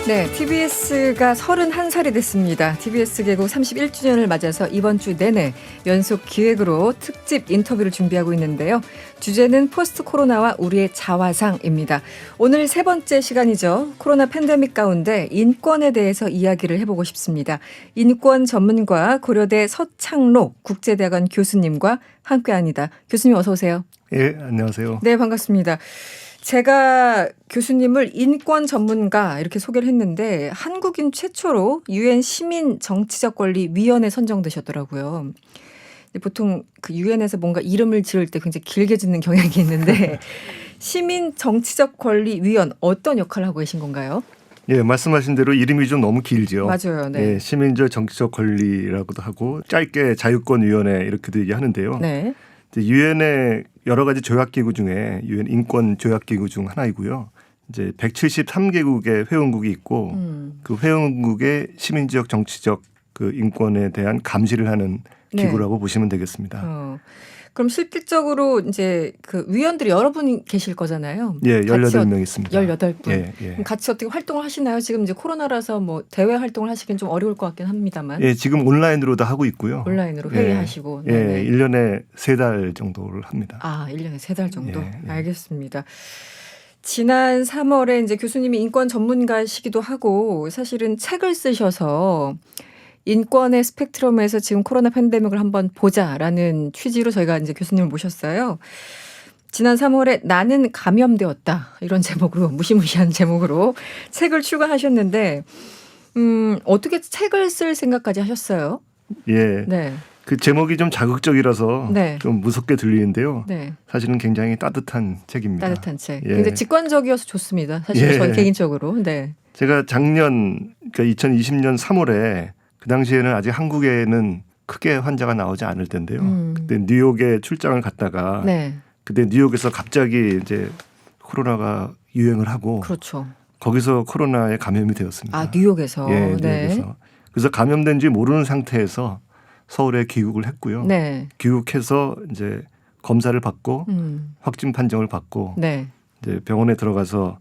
네, TBS가 31살이 됐습니다. TBS 개국 31주년을 맞아서 이번 주 내내 연속 기획으로 특집 인터뷰를 준비하고 있는데요. 주제는 포스트 코로나와 우리의 자화상입니다. 오늘 세 번째 시간이죠. 코로나 팬데믹 가운데 인권에 대해서 이야기를 해보고 싶습니다. 인권 전문가 고려대 서창록 국제대학원 교수님과 함께합니다. 교수님 어서 오세요. 예, 안녕하세요. 네, 반갑습니다. 제가 교수님을 인권 전문가 이렇게 소개를 했는데 한국인 최초로 유엔 시민 정치적 권리 위원회 선정되셨더라고요. 보통 그 유엔에서 뭔가 이름을 지을 때 굉장히 길게 짓는 경향이 있는데 시민 정치적 권리 위원 어떤 역할을 하고 계신 건가요? 예, 말씀하신 대로 이름이 좀 너무 길죠. 맞아요. 네. 예, 시민적 정치적 권리라고도 하고 짧게 자유권위원회 이렇게도 얘기하는데요. 네. 유엔의 여러 가지 조약기구 중에 유엔 인권 조약기구 중 하나이고요. 이제 173개국의 회원국이 있고 그 회원국의 시민적 정치적 그 인권에 대한 감시를 하는 기구라고 보시면 되겠습니다. 그럼 실질적으로 이제 그 위원들이 여러 분 계실 거잖아요. 예, 18명 있습니다. 18분. 예, 예. 그럼 같이 어떻게 활동을 하시나요? 지금 이제 코로나라서 뭐 대외 활동을 하시긴 좀 어려울 것 같긴 합니다만. 예, 지금 온라인으로도 하고 있고요. 온라인으로 회의하시고. 예, 예, 1년에 3달 정도를 합니다. 아, 1년에 3달 정도. 예, 예. 알겠습니다. 지난 3월에 이제 교수님이 인권 전문가시기도 하고 사실은 책을 쓰셔서 인권의 스펙트럼에서 지금 코로나 팬데믹을 한번 보자라는 취지로 저희가 이제 교수님을 모셨어요. 지난 3월에 나는 감염되었다 이런 제목으로 무시무시한 제목으로 책을 출간하셨는데 어떻게 책을 쓸 생각까지 하셨어요? 예. 네. 그 제목이 좀 자극적이라서 네. 좀 무섭게 들리는데요. 네. 사실은 굉장히 따뜻한 책입니다. 따뜻한 책. 예. 근데 직관적이어서 좋습니다. 사실 예. 전 개인적으로. 네. 제가 작년 그러니까 2020년 3월에 그 당시에는 아직 한국에는 크게 환자가 나오지 않을 텐데요. 그때 뉴욕에 출장을 갔다가 네. 그때 뉴욕에서 갑자기 이제 코로나가 유행을 하고 그렇죠. 거기서 코로나에 감염이 되었습니다. 아, 뉴욕에서. 예, 네. 뉴욕에서. 그래서 감염된지 모르는 상태에서 서울에 귀국을 했고요. 네. 귀국해서 이제 검사를 받고 확진 판정을 받고 네. 이제 병원에 들어가서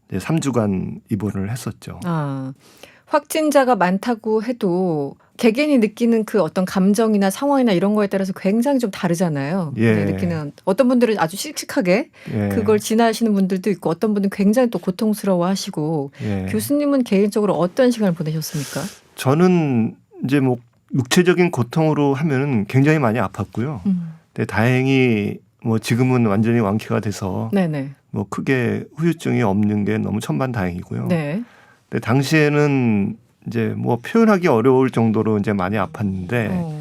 이제 3주간 입원을 했었죠. 아, 확진자가 많다고 해도 개개인이 느끼는 그 어떤 감정이나 상황이나 이런 거에 따라서 굉장히 좀 다르잖아요. 예. 네, 느끼는 어떤 분들은 아주 씩씩하게 예. 그걸 지나시는 분들도 있고 어떤 분은 굉장히 또 고통스러워하시고 예. 교수님은 개인적으로 어떤 시간을 보내셨습니까? 저는 이제 뭐 육체적인 고통으로 하면은 굉장히 많이 아팠고요. 근데 다행히 뭐 지금은 완전히 완쾌가 돼서 네네. 뭐 크게 후유증이 없는 게 너무 천만다행이고요. 네. 근데 당시에는 이제 뭐 표현하기 어려울 정도로 이제 많이 아팠는데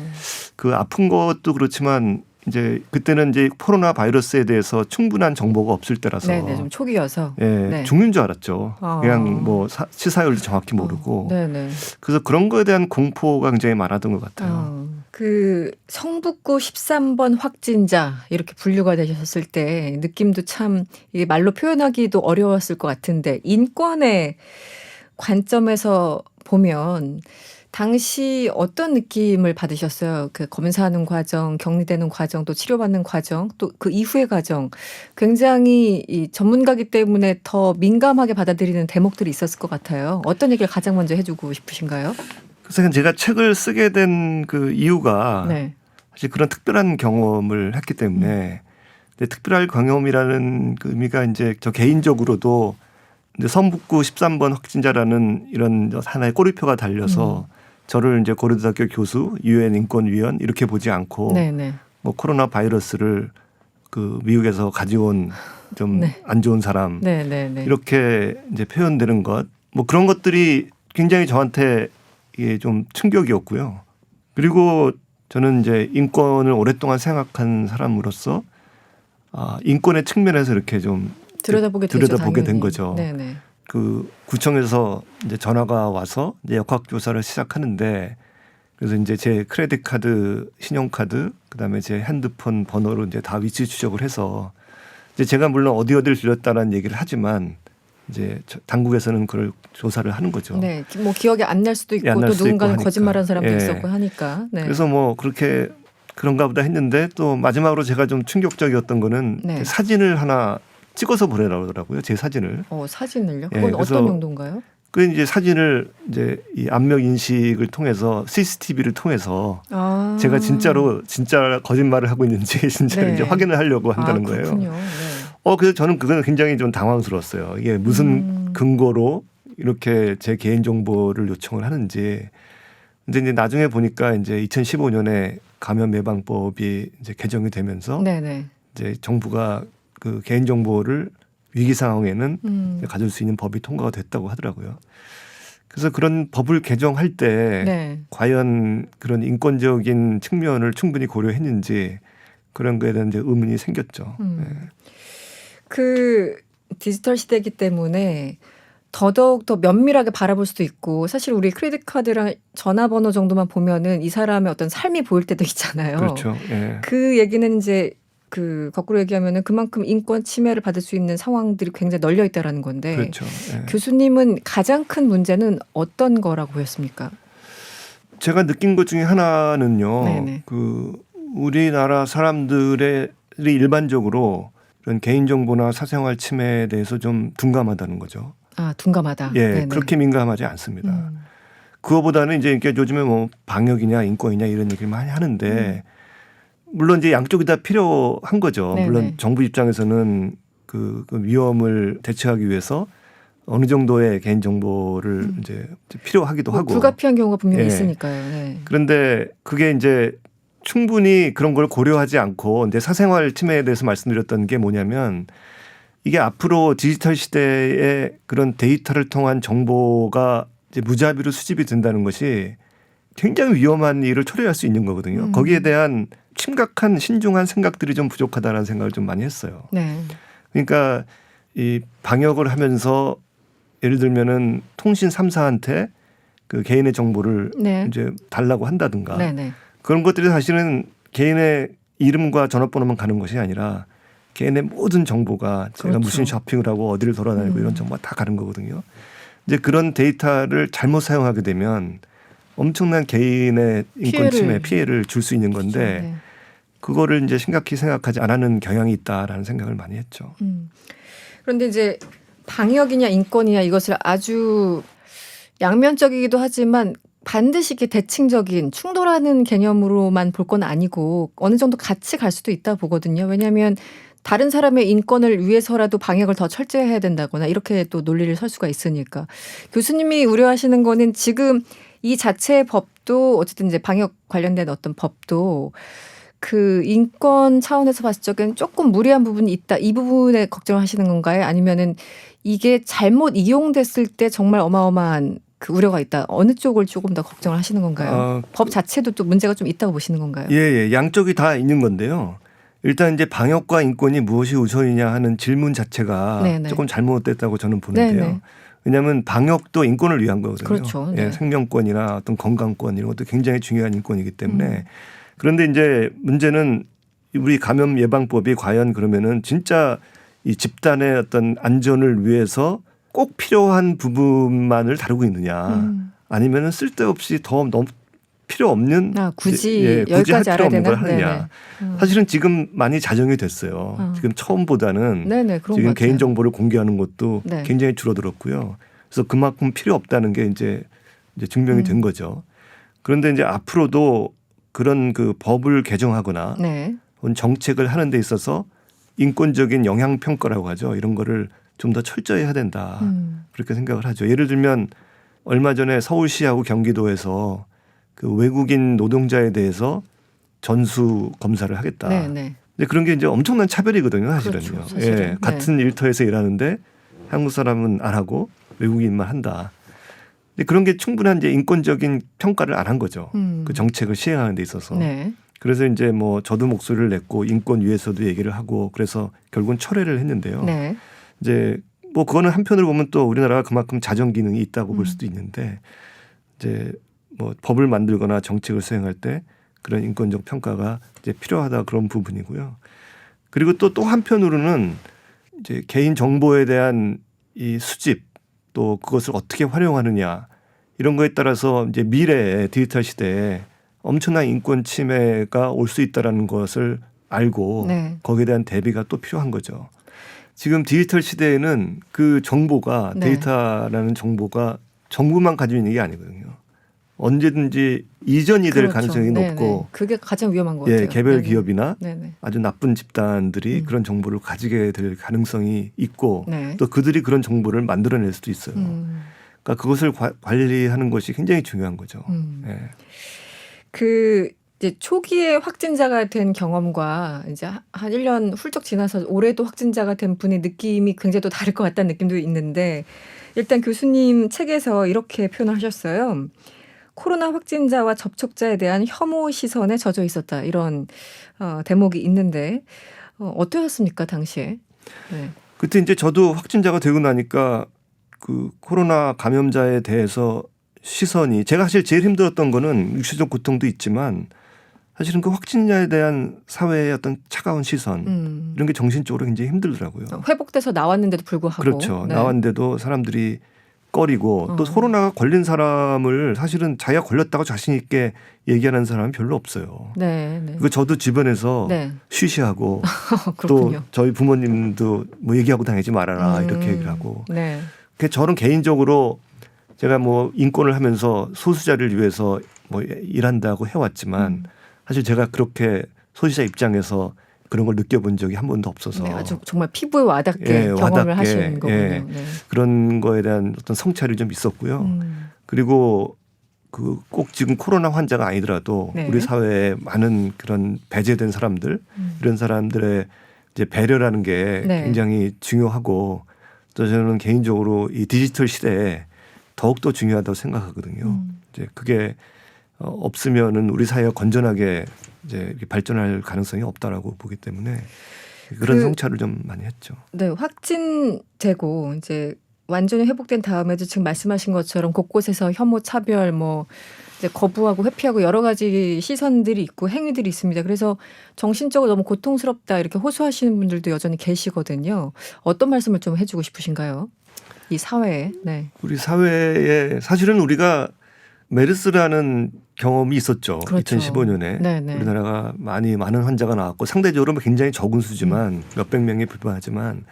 그 아픈 것도 그렇지만 이제 그때는 이제 코로나 바이러스에 대해서 충분한 정보가 없을 때라서 네네. 좀 초기여서. 예, 네. 죽는 줄 알았죠. 그냥 뭐 치사율도 정확히 모르고. 네네. 그래서 그런 거에 대한 공포가 굉장히 많았던 것 같아요. 그 성북구 13번 확진자 이렇게 분류가 되셨을 때 느낌도 참 이게 말로 표현하기도 어려웠을 것 같은데 인권의 관점에서 보면 당시 어떤 느낌을 받으셨어요? 그 검사하는 과정, 격리되는 과정, 또 치료받는 과정, 또 그 이후의 과정 굉장히 이 전문가기 때문에 더 민감하게 받아들이는 대목들이 있었을 것 같아요. 어떤 얘기를 가장 먼저 해주고 싶으신가요? 그래서 제가 책을 쓰게 된 그 이유가 네. 사실 그런 특별한 경험을 했기 때문에 근데 특별한 경험이라는 그 의미가 이제 저 개인적으로도 이제 성북구 13번 확진자라는 이런 하나의 꼬리표가 달려서 저를 이제 고려대학교 교수, 유엔 인권위원 이렇게 보지 않고 네네. 뭐 코로나 바이러스를 그 미국에서 가져온 좀 안 좋은 사람 네네네. 이렇게 이제 표현되는 것 뭐 그런 것들이 굉장히 저한테 이게 좀 충격이었고요. 그리고 저는 이제 인권을 오랫동안 생각한 사람으로서 인권의 측면에서 이렇게 좀 들여다보게 된 당연히. 거죠. 네네. 그 구청에서 이제 전화가 와서 이제 역학 조사를 시작하는데 그래서 이제 제 크레딧 카드, 신용카드, 그다음에 제 핸드폰 번호로 이제 다 위치 추적을 해서 이제 제가 물론 어디를 들렸다라는 얘기를 하지만 이제 당국에서는 그걸 조사를 하는 거죠. 네, 뭐 기억이 안 날 수도 있고 안 날 또 수도 누군가는 있고 거짓말한 사람도 예. 있었고 하니까. 네. 그래서 뭐 그렇게 그런가 보다 했는데 또 마지막으로 제가 좀 충격적이었던 거는 네. 사진을 하나 찍어서 보내라고 하더라고요. 제 사진을. 사진을요? 예, 그건 그래서 어떤 용도인가요? 그 이제 사진을 이제 이 안면 인식을 통해서 CCTV를 통해서 아. 제가 진짜 거짓말을 하고 있는지 진짜 네. 이제 확인을 하려고 한다는 거예요. 그렇군요. 네. 그래서 저는 그건 굉장히 좀 당황스러웠어요. 이게 무슨 근거로 이렇게 제 개인 정보를 요청을 하는지. 근데 이제 나중에 보니까 이제 2015년에 감염 예방법이 이제 개정이 되면서 네네. 이제 정부가 그 개인 정보를 위기 상황에는 가질 수 있는 법이 통과가 됐다고 하더라고요. 그래서 그런 법을 개정할 때 네. 과연 그런 인권적인 측면을 충분히 고려했는지 그런 거에 대한 이제 의문이 생겼죠. 네. 그 디지털 시대이기 때문에 더더욱 더 면밀하게 바라볼 수도 있고 사실 우리 크레딧 카드랑 전화번호 정도만 보면은 이 사람의 어떤 삶이 보일 때도 있잖아요. 그렇죠. 예. 그 얘기는 이제 그 거꾸로 얘기하면은 그만큼 인권 침해를 받을 수 있는 상황들이 굉장히 널려 있다라는 건데 그렇죠. 예. 교수님은 가장 큰 문제는 어떤 거라고 보였습니까? 제가 느낀 것 중에 하나는요. 네네. 그 우리나라 사람들의 일반적으로 이런 개인정보나 사생활 침해에 대해서 좀 둔감하다는 거죠. 아, 둔감하다. 예, 네네. 그렇게 민감하지 않습니다. 그거보다는 이제 이렇게 요즘에 뭐 방역이냐 인권이냐 이런 얘기를 많이 하는데 물론 이제 양쪽이 다 필요한 거죠. 네네. 물론 정부 입장에서는 그 위험을 대처하기 위해서 어느 정도의 개인 정보를 이제 필요하기도 뭐 하고 불가피한 경우가 분명히 예. 있으니까요. 네. 그런데 그게 이제 충분히 그런 걸 고려하지 않고 이제 사생활 침해에 대해서 말씀드렸던 게 뭐냐면 이게 앞으로 디지털 시대에 그런 데이터를 통한 정보가 이제 무자비로 수집이 된다는 것이 굉장히 위험한 일을 초래할 수 있는 거거든요. 거기에 대한 심각한 신중한 생각들이 좀 부족하다는 생각을 좀 많이 했어요. 네. 그러니까 이 방역을 하면서 예를 들면은 통신 3사한테 그 개인의 정보를 네. 이제 달라고 한다든가 네네. 그런 것들이 사실은 개인의 이름과 전화번호만 가는 것이 아니라 개인의 모든 정보가 제가 그렇죠. 무슨 쇼핑을 하고 어디를 돌아다니고 이런 정보가 다 가는 거거든요. 이제 그런 데이터를 잘못 사용하게 되면 엄청난 개인의 인권 침해 피해를 줄 수 있는 건데 네. 그거를 이제 심각히 생각하지 않는 경향이 있다라는 생각을 많이 했죠. 그런데 이제 방역이냐 인권이냐 이것을 아주 양면적이기도 하지만 반드시 이렇게 대칭적인 충돌하는 개념으로만 볼 건 아니고 어느 정도 같이 갈 수도 있다 보거든요. 왜냐하면 다른 사람의 인권을 위해서라도 방역을 더 철저히 해야 된다거나 이렇게 또 논리를 설 수가 있으니까 교수님이 우려하시는 거는 지금 이 자체의 법도 어쨌든 이제 방역 관련된 어떤 법도 그 인권 차원에서 봤을 적엔 조금 무리한 부분이 있다. 이 부분에 걱정을 하시는 건가요? 아니면은 이게 잘못 이용됐을 때 정말 어마어마한 그 우려가 있다. 어느 쪽을 조금 더 걱정을 하시는 건가요? 법 자체도 또 문제가 좀 있다고 보시는 건가요? 예. 양쪽이 다 있는 건데요. 일단 이제 방역과 인권이 무엇이 우선이냐 하는 질문 자체가 네네. 조금 잘못됐다고 저는 보는데요. 네네. 왜냐하면 방역도 인권을 위한 거거든요. 그렇죠. 네. 예, 생명권이나 어떤 건강권 이런 것도 굉장히 중요한 인권이기 때문에 그런데 이제 문제는 우리 감염 예방법이 과연 그러면은 진짜 이 집단의 어떤 안전을 위해서 꼭 필요한 부분만을 다루고 있느냐 아니면은 쓸데없이 더 너무 필요 없는 굳이 굳이 여기까지 할 필요 알아야 없는 걸 되나? 하느냐. 사실은 지금 많이 자정이 됐어요. 지금 처음보다는 네네, 그런 지금 것 같아요. 개인 정보를 공개하는 것도 네. 굉장히 줄어들었고요. 그래서 그만큼 필요 없다는 게 이제 증명이 된 거죠. 그런데 이제 앞으로도 그런 그 법을 개정하거나 네. 정책을 하는 데 있어서 인권적인 영향 평가라고 하죠. 이런 거를 좀 더 철저히 해야 된다. 그렇게 생각을 하죠. 예를 들면 얼마 전에 서울시하고 경기도에서 그 외국인 노동자에 대해서 전수 검사를 하겠다. 네네. 근데 그런 게 이제 엄청난 차별이거든요, 사실은요. 그렇죠, 사실은. 예, 같은 일터에서 일하는데 한국 사람은 안 하고 외국인만 한다. 근데 그런 게 충분한 이제 인권적인 평가를 안 한 거죠. 그 정책을 시행하는 데 있어서. 네. 그래서 이제 뭐 저도 목소리를 냈고 인권 위에서도 얘기를 하고 그래서 결국은 철회를 했는데요. 네. 이제 뭐 그거는 한편으로 보면 또 우리나라가 그만큼 자정 기능이 있다고 볼 수도 있는데 이제 뭐 법을 만들거나 정책을 수행할 때 그런 인권적 평가가 이제 필요하다 그런 부분이고요. 그리고 또 한편으로는 이제 개인 정보에 대한 이 수집 또 그것을 어떻게 활용하느냐 이런 거에 따라서 이제 미래의 디지털 시대에 엄청난 인권 침해가 올 수 있다라는 것을 알고 네. 거기에 대한 대비가 또 필요한 거죠. 지금 디지털 시대에는 그 정보가 네. 데이터라는 정보가 정부만 가지고 있는 게 아니거든요. 언제든지 이전이 될 그렇죠. 가능성이 네네. 높고 그게 가장 위험한 것 같아요. 예, 개별 네네. 기업이나 네네. 아주 나쁜 집단들이 그런 정보를 가지게 될 가능성이 있고 네. 또 그들이 그런 정보를 만들어낼 수도 있어요. 그러니까 그것을 관리하는 것이 굉장히 중요한 거죠. 예. 그 이제 초기에 확진자가 된 경험과 이제 한 1년 훌쩍 지나서 올해도 확진자가 된 분의 느낌이 굉장히 또 다를 것 같다는 느낌도 있는데 일단 교수님 책에서 이렇게 표현하셨어요. 코로나 확진자와 접촉자에 대한 혐오 시선에 젖어 있었다. 이런 대목이 있는데 어떠셨습니까 당시에? 네. 그때 이제 저도 확진자가 되고 나니까 그 코로나 감염자에 대해서 시선이 제가 사실 제일 힘들었던 거는 육체적 고통도 있지만 사실은 그 확진자에 대한 사회의 어떤 차가운 시선 이런 게 정신적으로 굉장히 힘들더라고요. 회복돼서 나왔는데도 불구하고. 그렇죠. 네. 나왔는데도 사람들이 꺼리고 또 코로나가 걸린 사람을 사실은 자기가 걸렸다고 자신 있게 얘기하는 사람은 별로 없어요. 네, 네. 그 저도 주변에서 네. 쉬쉬하고 또 그렇군요. 저희 부모님도 뭐 얘기하고 다니지 말아라 이렇게 얘기를 하고. 네. 저는 개인적으로 제가 뭐 인권을 하면서 소수자를 위해서 뭐 일한다고 해왔지만 사실 제가 그렇게 소수자 입장에서 그런 걸 느껴본 적이 한 번도 없어서 네, 아주 정말 피부에 와닿게 예, 경험을 와닿게, 하시는 거군요. 예. 네. 그런 거에 대한 어떤 성찰이 좀 있었고요. 그리고 그 꼭 지금 코로나 환자가 아니더라도 네. 우리 사회에 많은 그런 배제된 사람들 이런 사람들의 이제 배려라는 게 네. 굉장히 중요하고 또 저는 개인적으로 이 디지털 시대에 더욱더 중요하다고 생각하거든요. 이제 그게 없으면은 우리 사회가 건전하게 이제 이렇게 발전할 가능성이 없다라고 보기 때문에 그런 성찰을 좀 많이 했죠. 네, 확진되고 이제 완전히 회복된 다음에도 지금 말씀하신 것처럼 곳곳에서 혐오, 차별, 뭐 이제 거부하고 회피하고 여러 가지 시선들이 있고 행위들이 있습니다. 그래서 정신적으로 너무 고통스럽다 이렇게 호소하시는 분들도 여전히 계시거든요. 어떤 말씀을 좀 해주고 싶으신가요? 이 사회에. 네. 우리 사회에 사실은 우리가 메르스라는 경험이 있었죠. 그렇죠. 2015년에 네네. 우리나라가 많은 환자가 나왔고 상대적으로 굉장히 적은 수지만 몇백 명에 불과하지만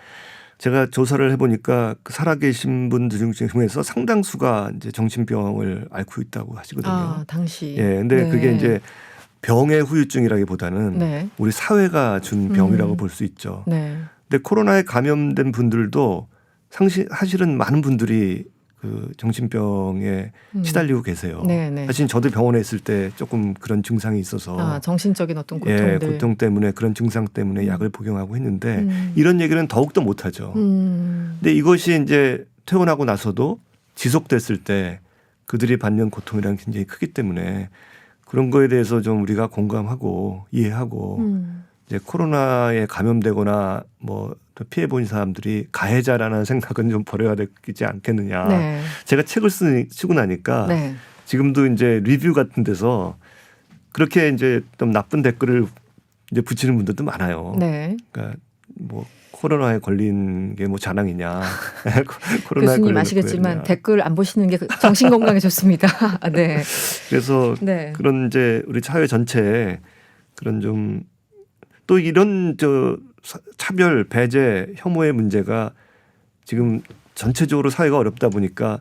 제가 조사를 해보니까 그 살아계신 분들 중에서 상당수가 이제 정신병을 앓고 있다고 하시거든요. 아, 당시. 예, 근데 네. 그게 이제 병의 후유증이라기보다는 네. 우리 사회가 준 병이라고 볼 수 있죠. 네. 근데 코로나에 감염된 분들도 사실은 많은 분들이 그 정신병에 시달리고 계세요. 네네. 사실 저도 병원에 있을 때 조금 그런 증상이 있어서 아, 정신적인 어떤 고통들. 고통 때문에 그런 증상 때문에 약을 복용하고 했는데 이런 얘기는 더욱더 못하죠. 근데 이것이 이제 퇴원하고 나서도 지속됐을 때 그들이 받는 고통이란 굉장히 크기 때문에 그런 거에 대해서 좀 우리가 공감하고 이해하고 이제 코로나에 감염되거나 뭐 피해 본 사람들이 가해자라는 생각은 좀 버려야 되지 않겠느냐. 네. 제가 책을 쓰고 나니까 네. 지금도 이제 리뷰 같은 데서 그렇게 이제 좀 나쁜 댓글을 이제 붙이는 분들도 많아요. 네. 그러니까 뭐 코로나에 걸린 게 뭐 자랑이냐. 교수님 아시겠지만 댓글 안 보시는 게 정신 건강에 좋습니다. 네. 그래서 네. 그런 이제 우리 사회 전체에 그런 좀 또 이런 차별, 배제, 혐오의 문제가 지금 전체적으로 사회가 어렵다 보니까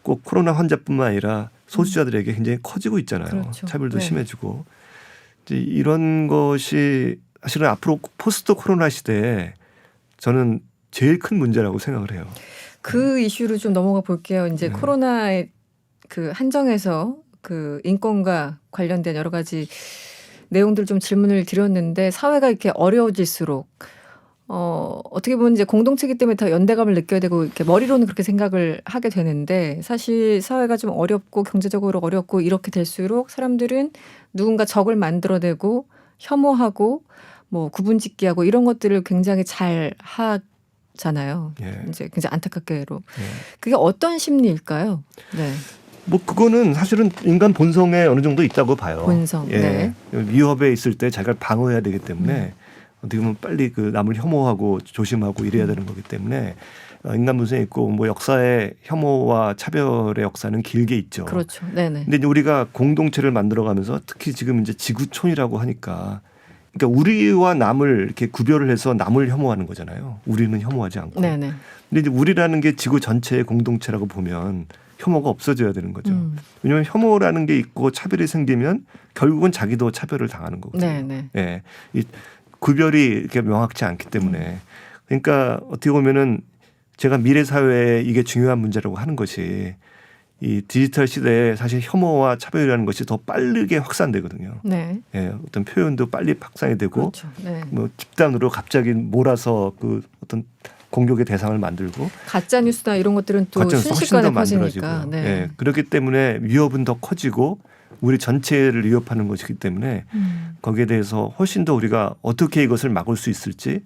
꼭 코로나 환자뿐만 아니라 소수자들에게 굉장히 커지고 있잖아요. 그렇죠. 차별도 네. 심해지고 이제 이런 것이 사실은 앞으로 포스트 코로나 시대에 저는 제일 큰 문제라고 생각을 해요. 그 이슈로 좀 넘어가 볼게요. 이제 코로나의 그 한정에서 그 인권과 관련된 여러 가지 내용들 좀 질문을 드렸는데 사회가 이렇게 어려워질수록 어떻게 보면 이제 공동체이기 때문에 더 연대감을 느껴야 되고 이렇게 머리로는 그렇게 생각을 하게 되는데 사실 사회가 좀 어렵고 경제적으로 어렵고 이렇게 될수록 사람들은 누군가 적을 만들어내고 혐오하고 뭐 구분짓기하고 이런 것들을 굉장히 잘 하잖아요. 예. 이제 굉장히 안타깝게로 예. 그게 어떤 심리일까요? 네. 뭐 그거는 사실은 인간 본성에 어느 정도 있다고 봐요. 본성. 예. 네. 위협에 있을 때 자기가 방어해야 되기 때문에 어떻게 보면 빨리 그 남을 혐오하고 조심하고 이래야 되는 거기 때문에 인간 본성이 있고 뭐 역사의 혐오와 차별의 역사는 길게 있죠. 그렇죠. 네네. 근데 이제 우리가 공동체를 만들어가면서 특히 지금 이제 지구촌이라고 하니까 그러니까 우리와 남을 이렇게 구별을 해서 남을 혐오하는 거잖아요. 우리는 혐오하지 않고. 네네. 근데 이제 우리라는 게 지구 전체의 공동체라고 보면 혐오가 없어져야 되는 거죠. 왜냐하면 혐오라는 게 있고 차별이 생기면 결국은 자기도 차별을 당하는 거거든요. 네네. 예, 이 구별이 이렇게 명확치 않기 때문에 그러니까 어떻게 보면은 제가 미래 사회에 이게 중요한 문제라고 하는 것이 이 디지털 시대에 사실 혐오와 차별이라는 것이 더 빠르게 확산되거든요. 네. 예, 어떤 표현도 빨리 확산이 되고 그렇죠. 네. 뭐 집단으로 갑자기 몰아서 그 어떤 공격의 대상을 만들고 가짜 뉴스나 이런 것들은 또 가짜뉴스 훨씬 순식간에 더 만들어지고 퍼지니까. 네. 예, 그렇기 때문에 위협은 더 커지고 우리 전체를 위협하는 것이기 때문에 거기에 대해서 훨씬 더 우리가 어떻게 이것을 막을 수 있을지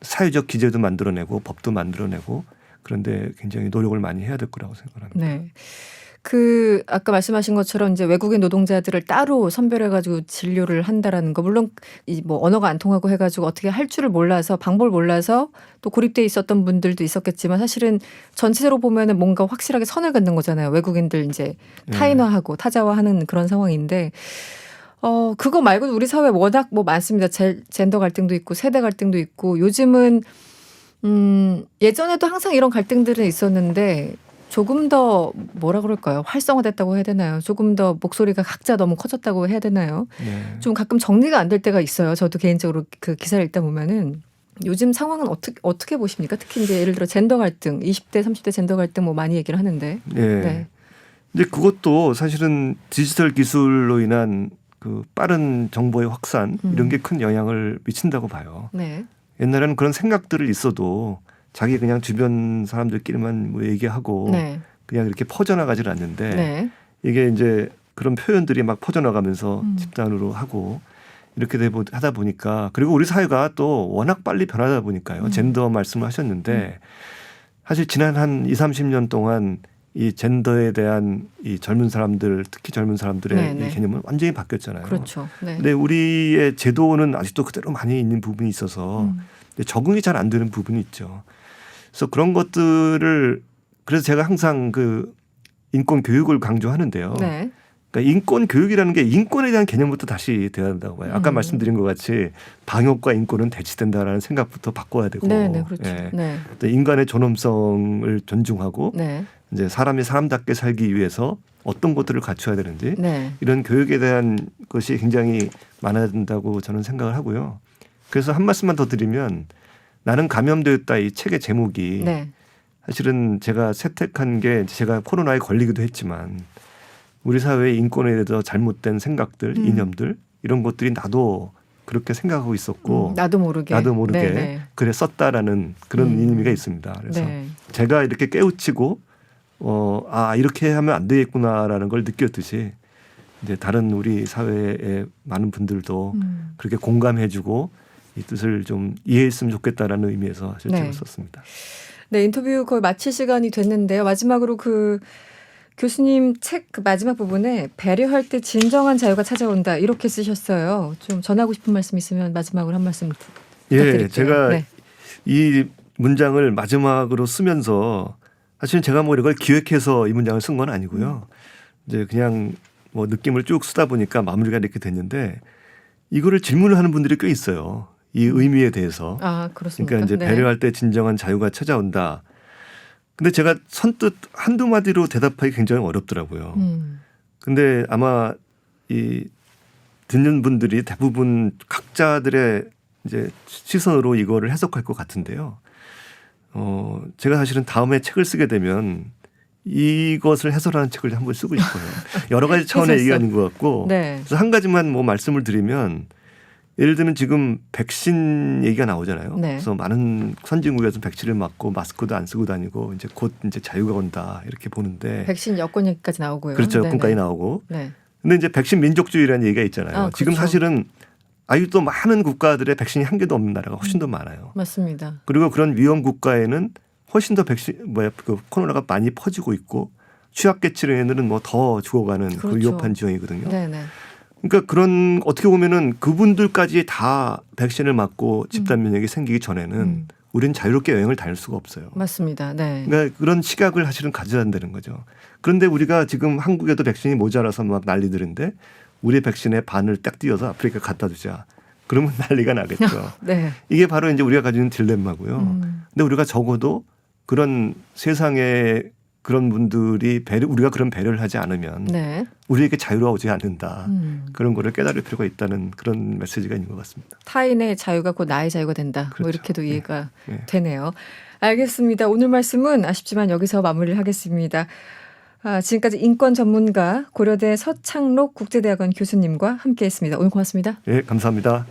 사회적 기제도 만들어내고 법도 만들어내고 그런데 굉장히 노력을 많이 해야 될 거라고 생각합니다. 네. 그 아까 말씀하신 것처럼 이제 외국인 노동자들을 따로 선별해 가지고 진료를 한다라는 거 물론 이 뭐 언어가 안 통하고 해 가지고 어떻게 할 줄을 몰라서 방법을 몰라서 또 고립돼 있었던 분들도 있었겠지만 사실은 전체적으로 보면은 뭔가 확실하게 선을 긋는 거잖아요. 외국인들 이제 타인화하고 타자화하는 그런 상황인데 그거 말고도 우리 사회 워낙 뭐 많습니다. 젠더 갈등도 있고 세대 갈등도 있고 요즘은 예전에도 항상 이런 갈등들은 있었는데 조금 더 뭐라 그럴까요? 활성화됐다고 해야 되나요? 조금 더 목소리가 각자 너무 커졌다고 해야 되나요? 네. 좀 가끔 정리가 안 될 때가 있어요. 저도 개인적으로 그 기사를 읽다 보면은 요즘 상황은 어떻게 보십니까? 특히 이제 예를 들어 젠더 갈등, 20대, 30대 젠더 갈등 뭐 많이 얘기를 하는데. 네. 네. 이제 그것도 사실은 디지털 기술로 인한 그 빠른 정보의 확산 이런 게 큰 영향을 미친다고 봐요. 네. 옛날에는 그런 생각들을 있어도 자기 그냥 주변 사람들끼리만 뭐 얘기하고 네. 그냥 이렇게 퍼져나가질 않는데 네. 이게 이제 그런 표현들이 막 퍼져나가면서 집단으로 하고 이렇게 하다 보니까 그리고 우리 사회가 또 워낙 빨리 변하다 보니까요. 젠더 말씀을 하셨는데 사실 지난 한 20, 30년 동안 이 젠더에 대한 이 젊은 사람들 특히 젊은 사람들의 네네. 이 개념은 완전히 바뀌었잖아요. 그렇죠. 네. 근데 우리의 제도는 아직도 그대로 많이 있는 부분이 있어서 적응이 잘 안 되는 부분이 있죠. 그래서 그런 것들을 그래서 제가 항상 그 인권 교육을 강조하는데요. 네. 그러니까 인권 교육이라는 게 인권에 대한 개념부터 다시 돼야 된다고 봐요. 아까 말씀드린 것 같이 방역과 인권은 대치된다라는 생각부터 바꿔야 되고, 네, 네, 그렇죠. 예. 네. 또 인간의 존엄성을 존중하고 네. 이제 사람이 사람답게 살기 위해서 어떤 것들을 갖춰야 되는지 네. 이런 교육에 대한 것이 굉장히 많아야 된다고 저는 생각을 하고요. 그래서 한 말씀만 더 드리면 나는 감염되었다 이 책의 제목이 네. 사실은 제가 채택한 게 제가 코로나에 걸리기도 했지만 우리 사회의 인권에 대해서 잘못된 생각들, 이념들 이런 것들이 나도 그렇게 생각하고 있었고 나도 모르게 네네. 그래 썼다라는 그런 의미가 있습니다. 그래서 네. 제가 이렇게 깨우치고 이렇게 하면 안 되겠구나라는 걸 느꼈듯이 이제 다른 우리 사회의 많은 분들도 그렇게 공감해주고 이 뜻을 좀 이해했으면 좋겠다라는 의미에서 실제로 네. 썼습니다. 네, 인터뷰 거의 마칠 시간이 됐는데요. 마지막으로 그 교수님 책 그 마지막 부분에 배려할 때 진정한 자유가 찾아온다 이렇게 쓰셨어요. 좀 전하고 싶은 말씀 있으면 마지막으로 한 말씀 부탁드릴게요. 예, 제가 네. 이 문장을 마지막으로 쓰면서 사실은 제가 뭐 이걸 기획해서 이 문장을 쓴 건 아니고요. 이제 그냥 뭐 느낌을 쭉 쓰다 보니까 마무리가 이렇게 됐는데 이거를 질문을 하는 분들이 꽤 있어요. 이 의미에 대해서. 아, 그렇습니까? 그러니까 이제 네. 배려할 때 진정한 자유가 찾아온다. 근데 제가 선뜻 한두 마디로 대답하기 굉장히 어렵더라고요. 근데 아마 이 듣는 분들이 대부분 각자들의 이제 시선으로 이거를 해석할 것 같은데요. 제가 사실은 다음에 책을 쓰게 되면 이것을 해설하는 책을 한번 쓰고 싶어요. 여러 가지 차원의 얘기가 아닌 것 같고. 네. 그래서 한 가지만 뭐 말씀을 드리면 예를 들면 지금 백신 얘기가 나오잖아요. 네. 그래서 많은 선진국에서 백신을 맞고 마스크도 안 쓰고 다니고 이제 곧 이제 자유가 온다 이렇게 보는데. 백신 여권 얘기까지 나오고요. 그렇죠. 네네. 여권까지 나오고. 네. 근데 이제 백신 민족주의라는 얘기가 있잖아요. 그렇죠. 지금 사실은 아직도 많은 국가들의 백신이 한 개도 없는 나라가 훨씬 더 많아요. 맞습니다. 그리고 그런 위험 국가에는 훨씬 더 그 코로나가 많이 퍼지고 있고 취약계층에는 뭐 더 죽어가는 그 그렇죠. 위협한 지형이거든요. 네네. 그러니까 그런 어떻게 보면은 그분들까지 다 백신을 맞고 집단 면역이 생기기 전에는 우리는 자유롭게 여행을 다닐 수가 없어요. 맞습니다. 네. 그러니까 그런 시각을 사실은 가져야 한다는 거죠. 그런데 우리가 지금 한국에도 백신이 모자라서 막 난리들인데 우리 백신의 반을 딱 띄어서 아프리카 갖다 주자. 그러면 난리가 나겠죠. 네. 이게 바로 이제 우리가 가지고 있는 딜레마고요. 근데 우리가 적어도 그런 세상의 그런 분들이 우리가 그런 배려를 하지 않으면 네. 우리에게 자유가 오지 않는다. 음. 그런 거를 깨달을 필요가 있다는 그런 메시지가 있는 것 같습니다. 타인의 자유가 곧 나의 자유가 된다. 뭐 그렇죠. 이렇게도 이해가 네. 되네요. 알겠습니다. 오늘 말씀은 아쉽지만 여기서 마무리를 하겠습니다. 지금까지 인권 전문가 고려대 서창록 국제대학원 교수님과 함께했습니다. 오늘 고맙습니다. 예, 감사합니다.